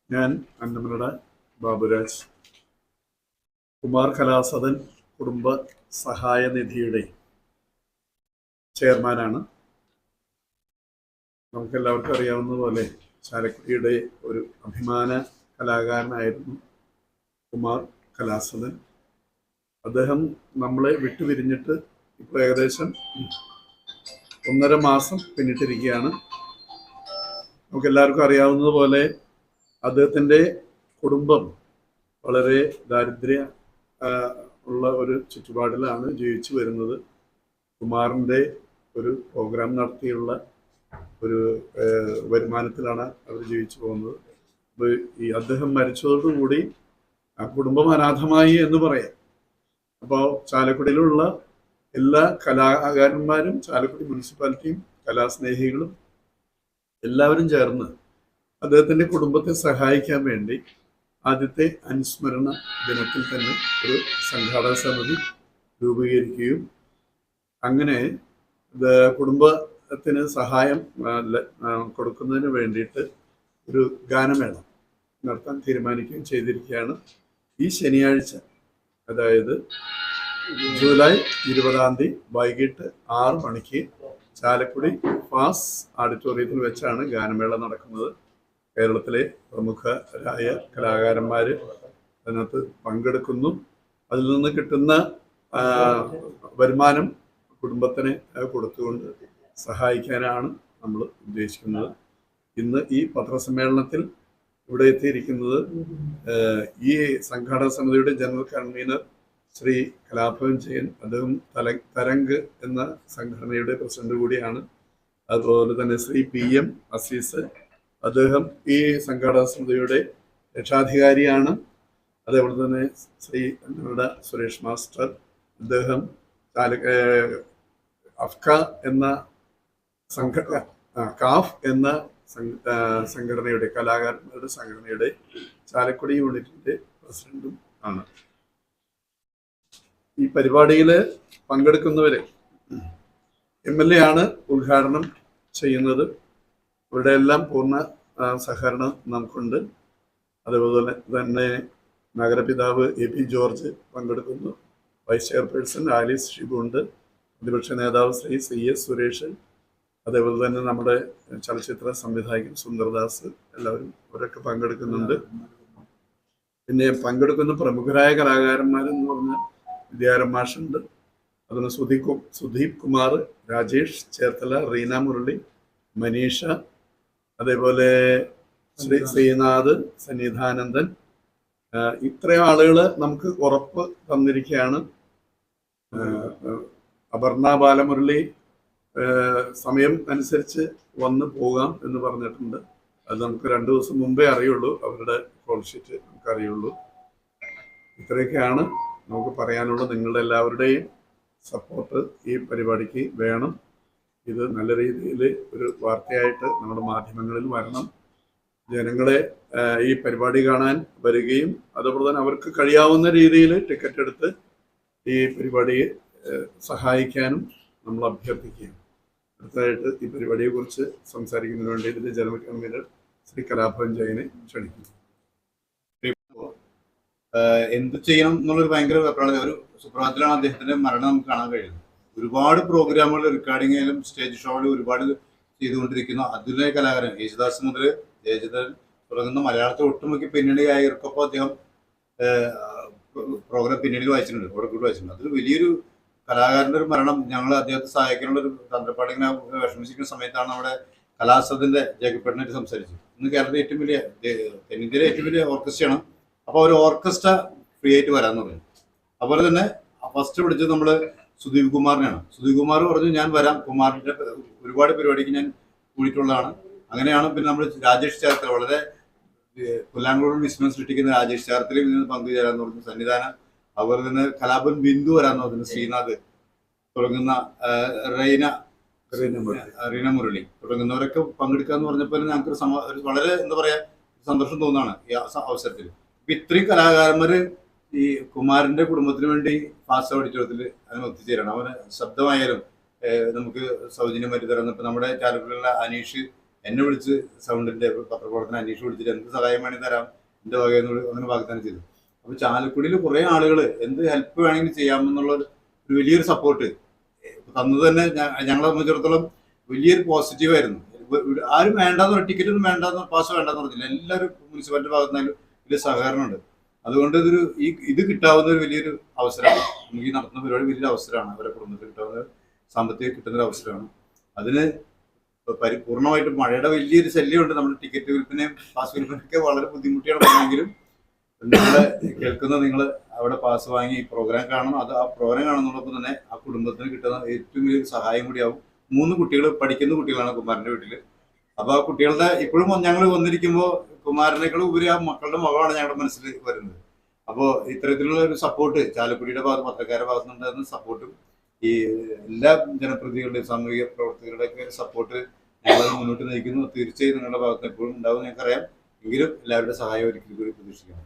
ഞാൻ അന്നമനട ബാബുരാജ്, കുമാർ കലാസദൻ കുടുംബ സഹായ നിധിയുടെ ചെയർമാനാണ്. നമുക്കെല്ലാവർക്കും അറിയാവുന്നതുപോലെ ചാലക്കുടിയുടെ ഒരു അഭിമാന കലാകാരനായിരുന്നു കുമാർ കലാസദൻ. അദ്ദേഹം നമ്മളെ വിട്ടുപിരിഞ്ഞിട്ട് ഇപ്പോൾ ഏകദേശം 1.5 മാസം പിന്നിട്ടിരിക്കുകയാണ്. നമുക്കെല്ലാവർക്കും അറിയാവുന്നതുപോലെ അദ്ദേഹത്തിൻ്റെ കുടുംബം വളരെ ദാരിദ്ര്യ ഉള്ള ഒരു ചുറ്റുപാടിലാണ് ജീവിച്ചു വരുന്നത്. കുമാറിൻ്റെ ഒരു പ്രോഗ്രാം നടത്തിയുള്ള ഒരു വരുമാനത്തിലാണ് അവർ ജീവിച്ചു പോകുന്നത്. അപ്പോൾ ഈ അദ്ദേഹം മരിച്ചതോടുകൂടി ആ കുടുംബം അനാഥമായി എന്ന് പറയാം. അപ്പോൾ ചാലക്കുടിയിലുള്ള എല്ലാ കലാകാരന്മാരും, ചാലക്കുടി മുനിസിപ്പാലിറ്റിയും കലാസ്നേഹികളും എല്ലാവരും ചേർന്ന് അദ്ദേഹത്തിൻ്റെ കുടുംബത്തെ സഹായിക്കാൻ വേണ്ടി ആദ്യത്തെ അനുസ്മരണ ദിനത്തിൽ തന്നെ ഒരു സംഘാടക സമിതി രൂപീകരിക്കുകയും അങ്ങനെ കുടുംബത്തിന് സഹായം കൊടുക്കുന്നതിന് വേണ്ടിയിട്ട് ഒരു ഗാനമേള നടത്താൻ തീരുമാനിക്കുകയും ചെയ്തിരിക്കുകയാണ്. ഈ ശനിയാഴ്ച, അതായത് ജൂലൈ 20-ാം തീയതി വൈകിട്ട് 6 മണിക്ക് ചാലക്കുടി ഫാസ് ഓഡിറ്റോറിയത്തിൽ വെച്ചാണ് ഗാനമേള നടക്കുന്നത്. കേരളത്തിലെ പ്രമുഖരായ കലാകാരന്മാർ അതിനകത്ത് പങ്കെടുക്കുന്നു. അതിൽ നിന്ന് കിട്ടുന്ന വരുമാനം കുടുംബത്തിന് കൊടുത്തുകൊണ്ട് സഹായിക്കാനാണ് നമ്മൾ ഉദ്ദേശിക്കുന്നത്. ഇന്ന് ഈ പത്രസമ്മേളനത്തിൽ ഇവിടെ എത്തിയിരിക്കുന്നത് ഈ സംഘാടക സമിതിയുടെ ജനറൽ കൺവീനർ ശ്രീ കലാഭവൻ ജയൻ. അദ്ദേഹം തരംഗ് എന്ന സംഘടനയുടെ പ്രസിഡന്റ് കൂടിയാണ്. അതുപോലെ തന്നെ ശ്രീ PM അസീസ്, അദ്ദേഹം ഈ സംഘാടക സമിതിയുടെ രക്ഷാധികാരിയാണ്. അതേപോലെ തന്നെ ശ്രീ സുരേഷ് മാസ്റ്റർ, അദ്ദേഹം കാഫ് എന്ന സംഘടനയുടെ, കലാകാരന്മാരുടെ സംഘടനയുടെ ചാലക്കുടി യൂണിറ്റിന്റെ പ്രസിഡന്റും ആണ്. ഈ പരിപാടിയിൽ പങ്കെടുക്കുന്നവരെ MLA ആണ് ഉദ്ഘാടനം ചെയ്യുന്നത്. അവരുടെ എല്ലാം പൂർണ്ണ സഹകരണം നമുക്കുണ്ട്. അതുപോലെ തന്നെ നഗരപിതാവ് AP ജോർജ് പങ്കെടുക്കുന്നു. വൈസ് ചെയർപേഴ്സൺ ആലീസ് ഷിബു ഉണ്ട്. പ്രതിപക്ഷ നേതാവ് ശ്രീ CS സുരേഷ്, അതേപോലെ തന്നെ നമ്മുടെ ചലച്ചിത്ര സംവിധായകൻ സുന്ദർദാസ്, എല്ലാവരും അവരൊക്കെ പങ്കെടുക്കുന്നുണ്ട്. പിന്നെ പങ്കെടുക്കുന്ന പ്രമുഖരായ കലാകാരന്മാരെന്ന് പറഞ്ഞാൽ വിദ്യാരം മാഷുണ്ട്, അതുപോലെ സുദീപ് കുമാർ, രാജേഷ് ചേർത്തല, റീന മുരളി, മനീഷ, അതേപോലെ ശ്രീനാഥ്, സന്നിധാനന്ദൻ, ഇത്രയും ആളുകൾ നമുക്ക് ഉറപ്പ് തന്നിരിക്കുകയാണ്. അപർണ ബാലമുരളി സമയം അനുസരിച്ച് വന്ന് പോകാം എന്ന് പറഞ്ഞിട്ടുണ്ട്. അത് നമുക്ക് 2 ദിവസം മുമ്പേ അറിയുള്ളൂ, അവരുടെ കോൾ ഷീറ്റ് നമുക്ക് അറിയുള്ളൂ. ഇത്രയൊക്കെയാണ് നമുക്ക് പറയാനുള്ളത്. നിങ്ങളുടെ എല്ലാവരുടെയും സപ്പോർട്ട് ഈ പരിപാടിക്ക് വേണം. ഇത് നല്ല രീതിയിൽ ഒരു വാർത്തയായിട്ട് നമ്മുടെ മാധ്യമങ്ങളിൽ വരണം. ജനങ്ങളെ ഈ പരിപാടി കാണാൻ വരികയും അതുപോലെ തന്നെ അവർക്ക് കഴിയാവുന്ന രീതിയിൽ ടിക്കറ്റ് എടുത്ത് ഈ പരിപാടിയെ സഹായിക്കാനും നമ്മൾ അഭ്യർത്ഥിക്കുകയും. അടുത്തതായിട്ട് ഈ പരിപാടിയെക്കുറിച്ച് സംസാരിക്കുന്നതിന് വേണ്ടി ഇതിൻ്റെ ജനറൽ കൺവീനർ ശ്രീ കലാഭവൻ ജയനെ ക്ഷണിക്കുന്നു. എന്ത് ചെയ്യണം എന്നുള്ളൊരു ഭയങ്കര വെപ്രാളം. ഒരു സുപ്രഭാതത്തിലാണ് അദ്ദേഹത്തിന്റെ മരണം നമുക്ക് കാണാൻ കഴിയുന്നത്. ഒരുപാട് പ്രോഗ്രാമുകൾ, റെക്കോർഡിങ്ങിലും സ്റ്റേജ് ഷോകളിൽ ഒരുപാട് ചെയ്തുകൊണ്ടിരിക്കുന്ന അതുല്യ കലാകാരൻ. യേശുദാസ് മുതൽ ജയചന്ദ്രൻ തുടങ്ങുന്ന മലയാളത്തെ ഒട്ടുമുക്കി പിന്നണി ഗായകർക്കൊപ്പം അദ്ദേഹം പ്രോഗ്രാം പിന്നണിയിൽ വായിച്ചിട്ടുണ്ട്, ഓടക്കൂട്ട് വായിച്ചിട്ടുണ്ട്. അതൊരു വലിയൊരു കലാകാരൻ്റെ ഒരു മരണം. ഞങ്ങൾ അദ്ദേഹത്തെ സഹായിക്കാനുള്ള ഒരു തന്ത്രപ്പാടിങ്ങനെ വിഷമിച്ചിരിക്കുന്ന സമയത്താണ് നമ്മുടെ കലാസദന്റെ ജേക്കബേട്ടനായിട്ട് സംസാരിച്ചത്. ഇന്ന് കേരളത്തിലെ ഏറ്റവും വലിയ, തെന്നിന്ത്യയിലെ ഏറ്റവും വലിയ ഓർക്കസ്ട്രയാണ്. അപ്പോൾ ഒരു ഓർക്കസ്ട്ര ഫ്രീ ആയിട്ട് വരാമെന്ന് പറഞ്ഞു. അതുപോലെ തന്നെ ഫസ്റ്റ് വിളിച്ചത് നമ്മൾ സുദീപ് കുമാറിനെയാണ്. സുദീപ് കുമാർ പറഞ്ഞു ഞാൻ വരാം, കുമാറിൻ്റെ ഒരുപാട് പരിപാടിക്ക് ഞാൻ കൂടിയിട്ടുള്ളതാണ്. അങ്ങനെയാണ് പിന്നെ നമ്മൾ രാജേഷ് ചേർത്തല, വളരെ പുല്ലാങ്കോട് വിസ്മയം സൃഷ്ടിക്കുന്ന രാജേഷ് ചേർത്തലയിൽ നിന്ന് പങ്കുചേരാന്ന് പറഞ്ഞു. സന്നിധാനം, അതുപോലെ തന്നെ കലാപൻ ബിന്ദു വരാമെന്ന് പറഞ്ഞു. ശ്രീനാഥ് തുടങ്ങുന്ന റീന മുരളി തുടങ്ങുന്നവരൊക്കെ പങ്കെടുക്കാന്ന് പറഞ്ഞപ്പോൾ ഞങ്ങൾക്ക് വളരെ എന്താ പറയാ സന്തോഷം തോന്നുകയാണ് ഈ അവസരത്തിൽ. ഇപ്പൊ ഇത്രയും കലാകാരന്മാര് ഈ കുമാരന്റെ കുടുംബത്തിന് വേണ്ടി ഫാസ്റ്റ് ഓഡിറ്റോറിയത്തിൽ അതിന് ഒത്തുചേരണം. അവന് ശബ്ദമായാലും നമുക്ക് സൗജന്യമായിട്ട് തരുന്നത്. ഇപ്പം നമ്മുടെ ചാലക്കുടിയിലുള്ള അനീഷ് എന്നെ വിളിച്ച്, സൗണ്ടിന്റെ പത്രപ്രവർത്തനം അനീഷ് വിളിച്ചിട്ട് എന്ത് സഹായം വേണമെങ്കിൽ തരാം എൻ്റെ വകയെന്ന് അങ്ങനെ വാഗ്ദാനം ചെയ്തു. അപ്പോൾ ചാലക്കുടിയിൽ കുറേ ആളുകൾ എന്ത് ഹെൽപ്പ് വേണമെങ്കിലും ചെയ്യാമെന്നുള്ള ഒരു വലിയൊരു സപ്പോർട്ട് തന്നത് തന്നെ ഞങ്ങളെ സംബന്ധിച്ചിടത്തോളം വലിയൊരു പോസിറ്റീവായിരുന്നു. ആരും വേണ്ടാന്ന് പറഞ്ഞ, ടിക്കറ്റ് ഒന്നും വേണ്ടാന്ന്, പാസ് വേണ്ടാന്ന് പറഞ്ഞില്ല. എല്ലാവരും മുനിസിപ്പാലിറ്റി ഭാഗത്തുനിന്നാലും വലിയ സഹകരണമുണ്ട്. അതുകൊണ്ട് ഇത് കിട്ടാവുന്ന ഒരു വലിയൊരു അവസരമാണ്. നമുക്ക് ഈ നടത്തുന്ന പരിപാടി വലിയൊരു അവസരമാണ്. അവരുടെ കുടുംബത്തിൽ കിട്ടാവുന്ന സാമ്പത്തികം കിട്ടുന്നൊരു അവസരമാണ്. അതിന് പരിപൂർണമായിട്ട് മഴയുടെ വലിയൊരു ശല്യമുണ്ട്. നമ്മുടെ ടിക്കറ്റ് വിൽപ്പനയും പാസ് വിൽപ്പനയൊക്കെ വളരെ ബുദ്ധിമുട്ടിയാണ് പറഞ്ഞെങ്കിലും നിങ്ങളെ കേൾക്കുന്ന നിങ്ങൾ അവിടെ പാസ് വാങ്ങി ഈ പ്രോഗ്രാം കാണണം. അത് ആ പ്രോഗ്രാം കാണുന്നതോടൊപ്പം തന്നെ ആ കുടുംബത്തിന് കിട്ടുന്ന ഏറ്റവും വലിയൊരു സഹായം കൂടിയാവും. 3 കുട്ടികൾ പഠിക്കുന്ന കുട്ടികളാണ് കുമാരൻ്റെ വീട്ടിൽ. അപ്പോൾ ആ കുട്ടികളുടെ ഇപ്പോഴും ഞങ്ങൾ വന്നിരിക്കുമ്പോൾ കുമാരനേക്കാൾ ഉപരി ആ മക്കളുടെ മുഖമാണ് ഞങ്ങളുടെ മനസ്സിൽ വരുന്നത്. അപ്പോൾ ഇത്തരത്തിലുള്ള ഒരു സപ്പോർട്ട് ചാലക്കുടിയുടെ ഭാഗത്ത്, പത്രക്കാരുടെ ഭാഗത്ത് നിന്നുണ്ടായിരുന്ന സപ്പോർട്ടും ഈ എല്ലാ ജനപ്രതിനിധികളുടെയും സാമൂഹിക പ്രവർത്തകരുടെയൊക്കെ സപ്പോർട്ട് ഞങ്ങളത് മുന്നോട്ട് നയിക്കുന്നു. തീർച്ചയായും നിങ്ങളുടെ ഭാഗത്ത് എപ്പോഴും ഉണ്ടാവും ഞങ്ങൾക്കറിയാം. എങ്കിലും എല്ലാവരുടെ സഹായം ഒരിക്കലും കൂടി പ്രതീക്ഷിക്കണം.